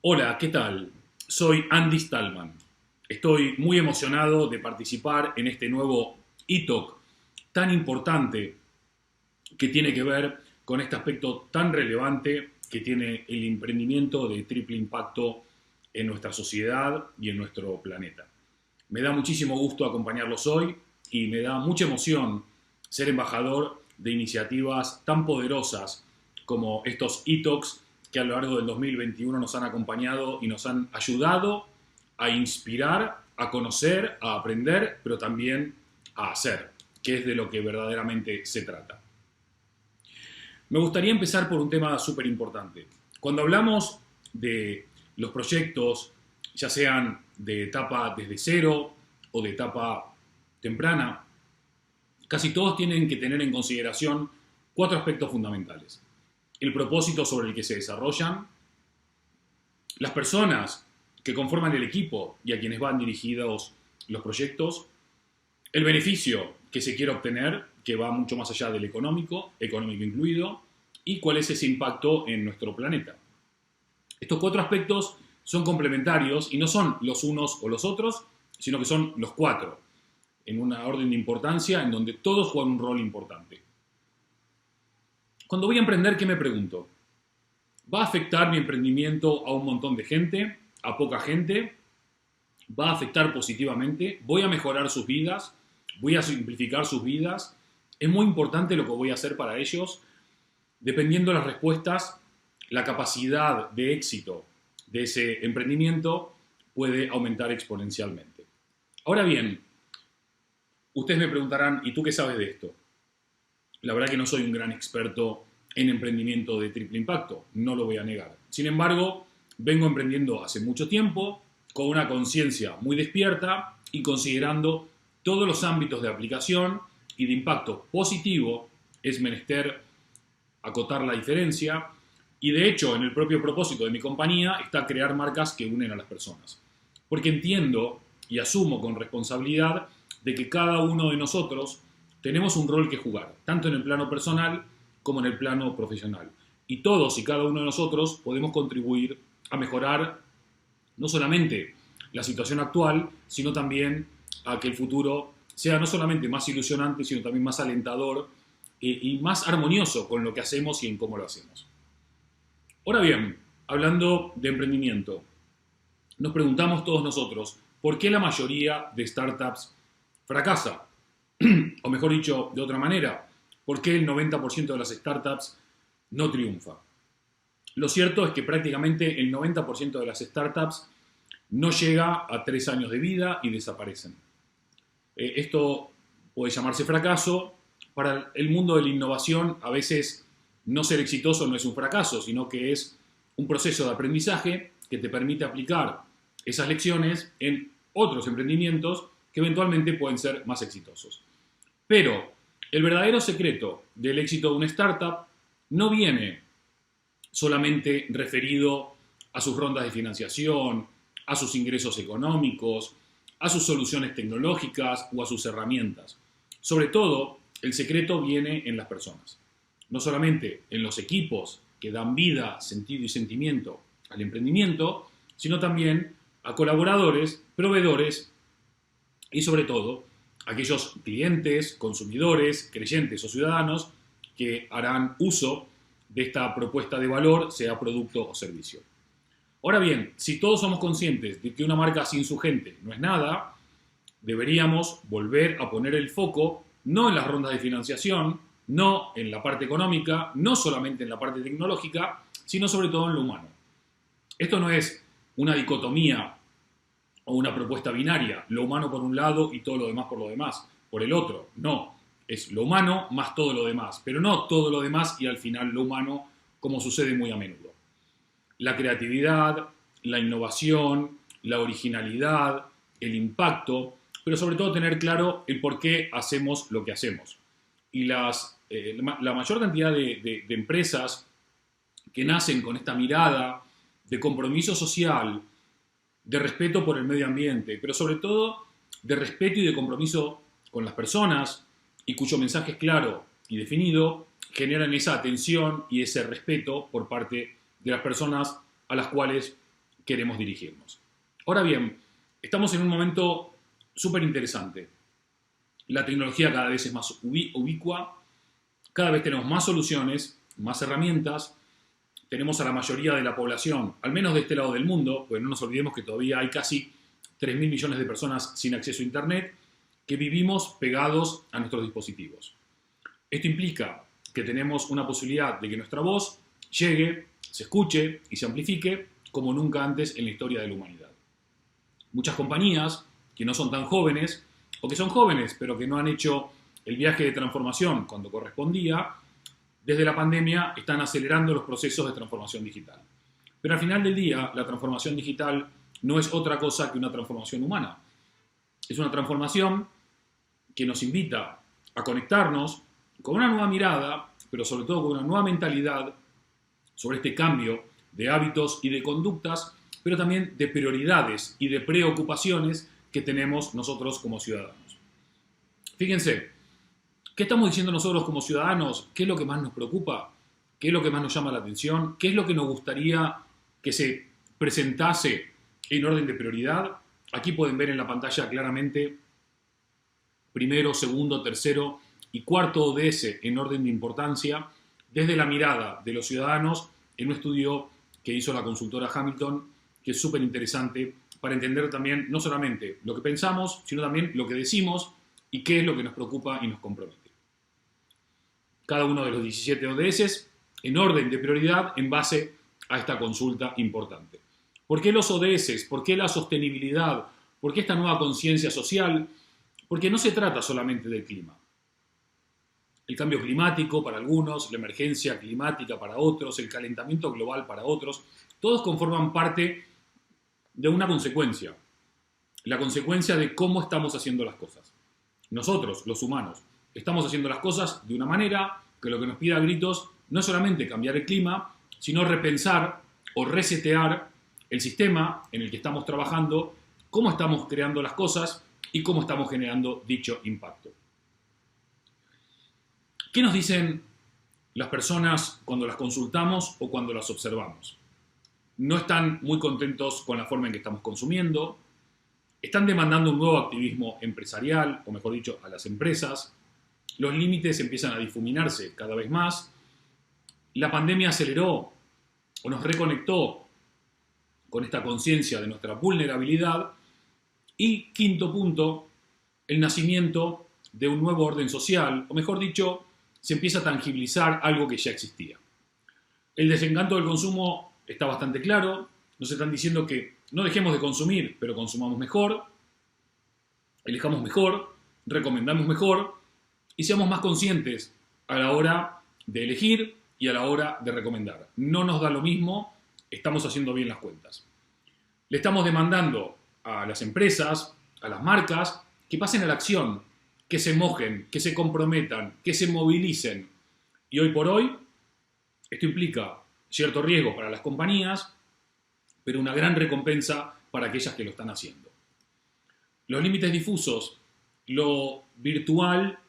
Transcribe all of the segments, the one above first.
Hola, ¿qué tal? Soy Andy Stallman. Estoy muy emocionado de participar en este nuevo e-talk tan importante que tiene que ver con este aspecto tan relevante que tiene el emprendimiento de triple impacto en nuestra sociedad y en nuestro planeta. Me da muchísimo gusto acompañarlos hoy y me da mucha emoción ser embajador de iniciativas tan poderosas como estos e-talks que a lo largo del 2021 nos han acompañado y nos han ayudado a inspirar, a conocer, a aprender, pero también a hacer, que es de lo que verdaderamente se trata. Me gustaría empezar por un tema súper importante. Cuando hablamos de los proyectos, ya sean de etapa desde cero o de etapa temprana, casi todos tienen que tener en consideración cuatro aspectos fundamentales. El propósito sobre el que se desarrollan, las personas que conforman el equipo y a quienes van dirigidos los proyectos, el beneficio que se quiere obtener, que va mucho más allá del económico incluido, y cuál es ese impacto en nuestro planeta. Estos cuatro aspectos son complementarios y no son los unos o los otros, sino que son los cuatro, en una orden de importancia en donde todos juegan un rol importante. Cuando voy a emprender, ¿qué me pregunto? ¿Va a afectar mi emprendimiento a un montón de gente? ¿A poca gente? ¿Va a afectar positivamente? ¿Voy a mejorar sus vidas? ¿Voy a simplificar sus vidas? ¿Es muy importante lo que voy a hacer para ellos? Dependiendo de las respuestas, la capacidad de éxito de ese emprendimiento puede aumentar exponencialmente. Ahora bien, ustedes me preguntarán, ¿y tú qué sabes de esto? La verdad que no soy un gran experto en emprendimiento de triple impacto, no lo voy a negar. Sin embargo, vengo emprendiendo hace mucho tiempo, con una conciencia muy despierta y considerando todos los ámbitos de aplicación y de impacto positivo. Es menester acotar la diferencia y de hecho en el propio propósito de mi compañía está crear marcas que unen a las personas. Porque entiendo y asumo con responsabilidad de que cada uno de nosotros tenemos un rol que jugar, tanto en el plano personal como en el plano profesional. Y todos y cada uno de nosotros podemos contribuir a mejorar no solamente la situación actual, sino también a que el futuro sea no solamente más ilusionante, sino también más alentador y más armonioso con lo que hacemos y en cómo lo hacemos. Ahora bien, hablando de emprendimiento, nos preguntamos todos nosotros, ¿por qué la mayoría de startups fracasa? O mejor dicho, de otra manera, ¿por qué el 90% de las startups no triunfa? Lo cierto es que prácticamente el 90% de las startups no llega a 3 años de vida y desaparecen. Esto puede llamarse fracaso. Para el mundo de la innovación, a veces no ser exitoso no es un fracaso, sino que es un proceso de aprendizaje que te permite aplicar esas lecciones en otros emprendimientos que eventualmente pueden ser más exitosos. Pero el verdadero secreto del éxito de una startup no viene solamente referido a sus rondas de financiación, a sus ingresos económicos, a sus soluciones tecnológicas o a sus herramientas. Sobre todo, el secreto viene en las personas. No solamente en los equipos que dan vida, sentido y sentimiento al emprendimiento, sino también a colaboradores, proveedores y sobre todo aquellos clientes, consumidores, creyentes o ciudadanos que harán uso de esta propuesta de valor, sea producto o servicio. Ahora bien, si todos somos conscientes de que una marca sin su gente no es nada, deberíamos volver a poner el foco no en las rondas de financiación, no en la parte económica, no solamente en la parte tecnológica, sino sobre todo en lo humano. Esto no es una dicotomía o una propuesta binaria, lo humano por un lado y todo lo demás por lo demás, por el otro. No, es lo humano más todo lo demás, pero no todo lo demás y al final lo humano, como sucede muy a menudo. La creatividad, la innovación, la originalidad, el impacto, pero sobre todo tener claro el por qué hacemos lo que hacemos. Y la mayor cantidad de empresas que nacen con esta mirada de compromiso social, de respeto por el medio ambiente, pero sobre todo de respeto y de compromiso con las personas y cuyo mensaje es claro y definido, generan esa atención y ese respeto por parte de las personas a las cuales queremos dirigirnos. Ahora bien, estamos en un momento súper interesante. La tecnología cada vez es más ubicua, cada vez tenemos más soluciones, más herramientas, tenemos a la mayoría de la población, al menos de este lado del mundo, pues no nos olvidemos que todavía hay casi 3.000 millones de personas sin acceso a Internet, que vivimos pegados a nuestros dispositivos. Esto implica que tenemos una posibilidad de que nuestra voz llegue, se escuche y se amplifique como nunca antes en la historia de la humanidad. Muchas compañías que no son tan jóvenes, o que son jóvenes pero que no han hecho el viaje de transformación cuando correspondía, desde la pandemia están acelerando los procesos de transformación digital. Pero al final del día, la transformación digital no es otra cosa que una transformación humana. Es una transformación que nos invita a conectarnos con una nueva mirada, pero sobre todo con una nueva mentalidad sobre este cambio de hábitos y de conductas, pero también de prioridades y de preocupaciones que tenemos nosotros como ciudadanos. Fíjense, ¿qué estamos diciendo nosotros como ciudadanos? ¿Qué es lo que más nos preocupa? ¿Qué es lo que más nos llama la atención? ¿Qué es lo que nos gustaría que se presentase en orden de prioridad? Aquí pueden ver en la pantalla claramente primero, segundo, tercero y cuarto ODS en orden de importancia desde la mirada de los ciudadanos en un estudio que hizo la consultora Hamilton, que es súper interesante para entender también no solamente lo que pensamos, sino también lo que decimos y qué es lo que nos preocupa y nos compromete. Cada uno de los 17 ODS en orden de prioridad en base a esta consulta importante. ¿Por qué los ODS? ¿Por qué la sostenibilidad? ¿Por qué esta nueva conciencia social? Porque no se trata solamente del clima. El cambio climático para algunos, la emergencia climática para otros, el calentamiento global para otros, todos conforman parte de una consecuencia. La consecuencia de cómo estamos haciendo las cosas. Nosotros, los humanos, estamos haciendo las cosas de una manera que lo que nos pide a gritos no es solamente cambiar el clima, sino repensar o resetear el sistema en el que estamos trabajando, cómo estamos creando las cosas y cómo estamos generando dicho impacto. ¿Qué nos dicen las personas cuando las consultamos o cuando las observamos? No están muy contentos con la forma en que estamos consumiendo, están demandando un nuevo activismo empresarial, o mejor dicho, a las empresas, los límites empiezan a difuminarse cada vez más, la pandemia aceleró o nos reconectó con esta conciencia de nuestra vulnerabilidad y, quinto punto, el nacimiento de un nuevo orden social, o mejor dicho, se empieza a tangibilizar algo que ya existía. El desencanto del consumo está bastante claro, nos están diciendo que no dejemos de consumir, pero consumamos mejor, elijamos mejor, recomendamos mejor y seamos más conscientes a la hora de elegir y a la hora de recomendar. No nos da lo mismo, estamos haciendo bien las cuentas. Le estamos demandando a las empresas, a las marcas, que pasen a la acción, que se mojen, que se comprometan, que se movilicen. Y hoy por hoy, esto implica cierto riesgo para las compañías, pero una gran recompensa para aquellas que lo están haciendo. Los límites difusos, lo virtual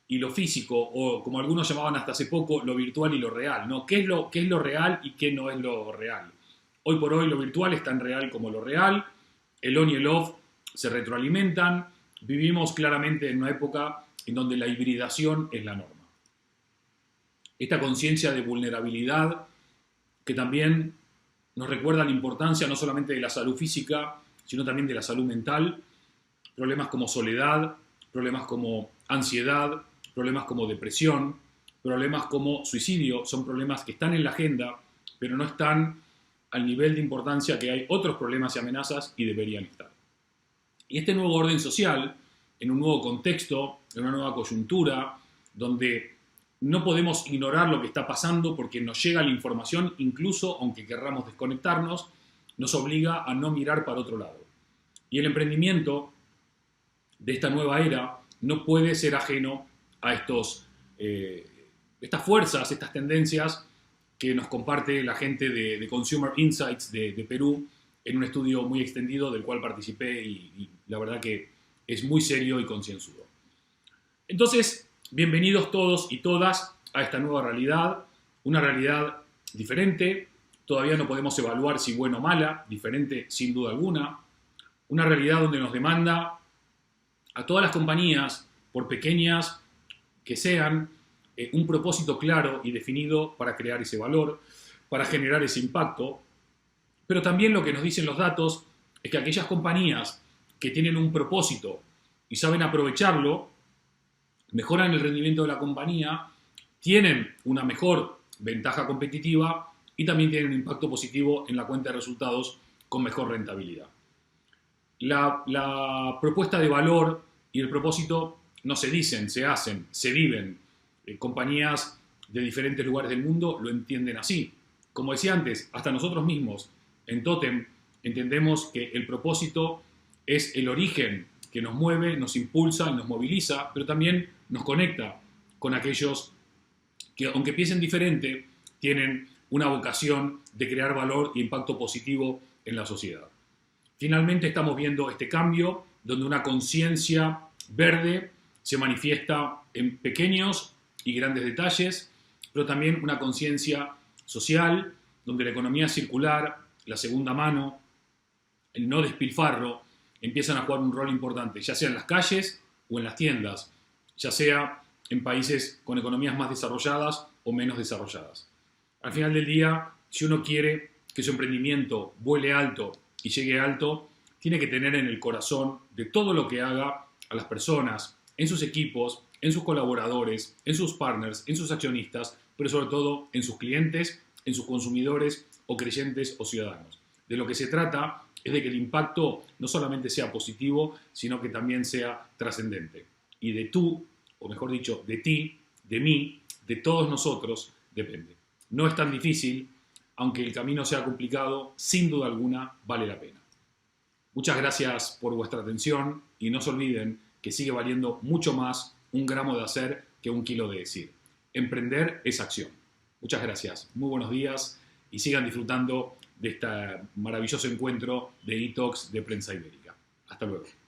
y lo físico, o como algunos llamaban hasta hace poco, lo virtual y lo real, ¿no? ¿Qué es lo real y qué no es lo real? Hoy por hoy lo virtual es tan real como lo real, el on y el off se retroalimentan, vivimos claramente en una época en donde la hibridación es la norma. Esta conciencia de vulnerabilidad que también nos recuerda la importancia no solamente de la salud física, sino también de la salud mental, problemas como soledad, problemas como ansiedad, problemas como depresión, problemas como suicidio, son problemas que están en la agenda, pero no están al nivel de importancia que hay otros problemas y amenazas y deberían estar. Y este nuevo orden social, en un nuevo contexto, en una nueva coyuntura, donde no podemos ignorar lo que está pasando porque nos llega la información, incluso aunque querramos desconectarnos, nos obliga a no mirar para otro lado. Y el emprendimiento de esta nueva era no puede ser ajeno a estas fuerzas, estas tendencias que nos comparte la gente de Consumer Insights de Perú en un estudio muy extendido del cual participé y la verdad que es muy serio y concienzudo. Entonces, bienvenidos todos y todas a esta nueva realidad, una realidad diferente, todavía no podemos evaluar si buena o mala, diferente sin duda alguna. Una realidad donde nos demanda a todas las compañías, por pequeñas que sean, un propósito claro y definido para crear ese valor, para generar ese impacto. Pero también lo que nos dicen los datos es que aquellas compañías que tienen un propósito y saben aprovecharlo, mejoran el rendimiento de la compañía, tienen una mejor ventaja competitiva y también tienen un impacto positivo en la cuenta de resultados con mejor rentabilidad. La propuesta de valor y el propósito no se dicen, se hacen, se viven. Compañías de diferentes lugares del mundo lo entienden así. Como decía antes, hasta nosotros mismos en Totem entendemos que el propósito es el origen que nos mueve, nos impulsa y nos moviliza, pero también nos conecta con aquellos que, aunque piensen diferente, tienen una vocación de crear valor e impacto positivo en la sociedad. Finalmente estamos viendo este cambio donde una conciencia verde se manifiesta en pequeños y grandes detalles, pero también una conciencia social donde la economía circular, la segunda mano, el no despilfarro, empiezan a jugar un rol importante, ya sea en las calles o en las tiendas, ya sea en países con economías más desarrolladas o menos desarrolladas. Al final del día, si uno quiere que su emprendimiento vuele alto y llegue alto, tiene que tener en el corazón de todo lo que haga a las personas, en sus equipos, en sus colaboradores, en sus partners, en sus accionistas, pero sobre todo en sus clientes, en sus consumidores o creyentes o ciudadanos. De lo que se trata es de que el impacto no solamente sea positivo, sino que también sea trascendente. Y de tú, o mejor dicho, de ti, de mí, de todos nosotros, depende. No es tan difícil, aunque el camino sea complicado, sin duda alguna vale la pena. Muchas gracias por vuestra atención y no se olviden que sigue valiendo mucho más un gramo de hacer que un kilo de decir. Emprender es acción. Muchas gracias, muy buenos días y sigan disfrutando de este maravilloso encuentro de e-talks de Prensa Ibérica. Hasta luego.